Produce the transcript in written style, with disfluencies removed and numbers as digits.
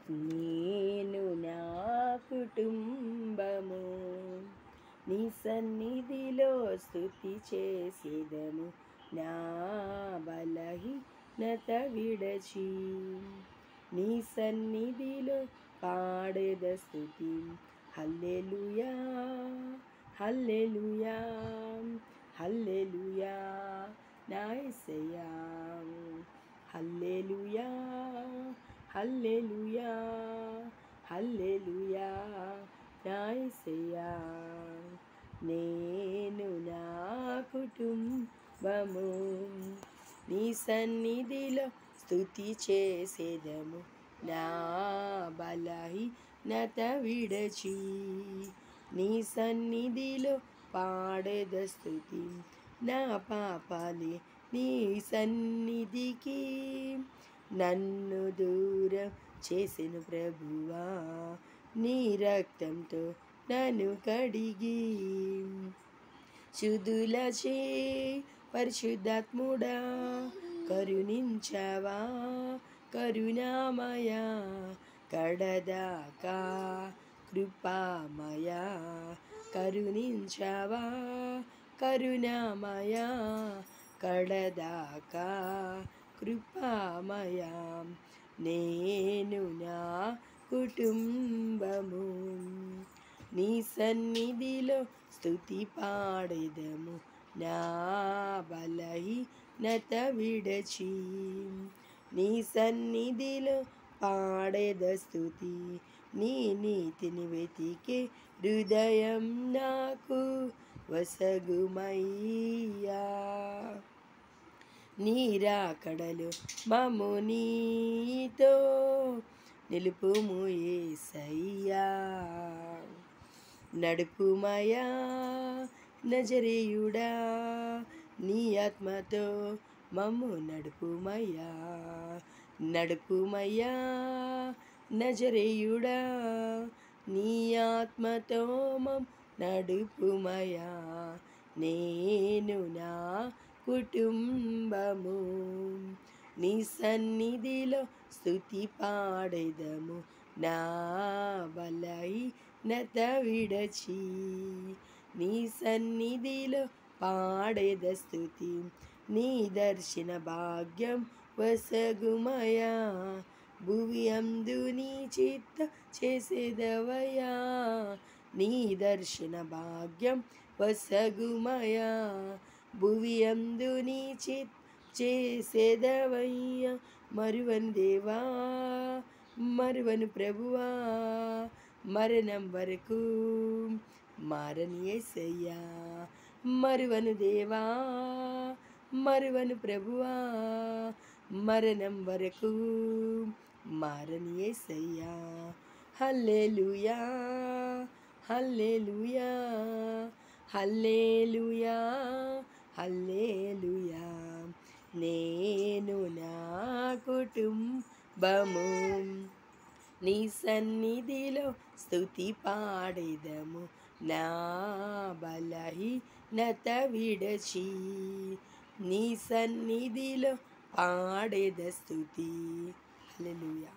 నేను నా కుటుంబము నీ సన్నిధిలో స్తుతి చేసేదము, నా బలహీనత విడచి నీ సన్నిధిలో పాడేద స్తుతి. హల్లెలూయా హల్లెలూయా హల్లెలూయా నా యేసయ్యా. హల్లెలూయా హల్లెలూయా హల్లెలూయా నా యేసయ్యా. నేను నా కుటుంబము నీ సన్నిధిలో స్తుతి చేసేదము, నా బలహీనత విడచి నీ సన్నిధిలో పాడేద స్తుతి. నా పాపాలే నీ సన్నిధికి నన్ను దూరం చేసెను ప్రభువా, నీ రక్తంతో నన్ను కడిగి శుద్ధులచే పరిశుద్ధాత్ముడా కరుణించవా, కరుణామయా కడదాకా కృపామయా కరుణించవా, కరుణామయా కడదాకా కృపామయా. నేను నా కుటుంబము నీ సన్నిధిలో స్తుతి పాడేదము, నా బలహీనత విడచి నీ సన్నిధిలో పాడేద స్తుతి. నీ నీతిని వెతికే హృదయం నాకు వసగుమయ్యా, నీ రాకడలు మమ్ము నీతో నిలుపుము యేసయ్యా. నడుపుమయా నజరేయుడా, నీ ఆత్మతో మమ్ము నడుపుమయ్యా, నడుపుమయ్యా నజరేయుడా, నీ ఆత్మతో మమ్ము నడుపుమయ్యా. నేను నా కుటుంబము నీ సన్నిధిలో స్తుతి పాడేదము, నా బలహీనత విడచి నీ సన్నిధిలో పాడేద స్తుతి. నీ దర్శన భాగ్యం వసగుమయా, భువి అందు నీ చిత్త చేసేదవయ్యా, నీ దర్శన భాగ్యం వసగుమయా, భువి అందు నీ చిత్త చేసేదవయ్యా. మరువను దేవా మరువను ప్రభువా, మరణం వరకు మారని యేసయ్యా. మరువను దేవా మరువను ప్రభువా, మరణం వరకు మారని యేసయ్యా. హల్లెలూయా హల్లెలూయా హల్లెలూయా హల్లెలూయా. నేను నా కుటుంబము నీ సన్నిధిలో స్తుతి పాడేదము, నా బలహీనత విడచి నీ సన్నిధిలో పాడేద స్తుతి. హల్లెలూయా.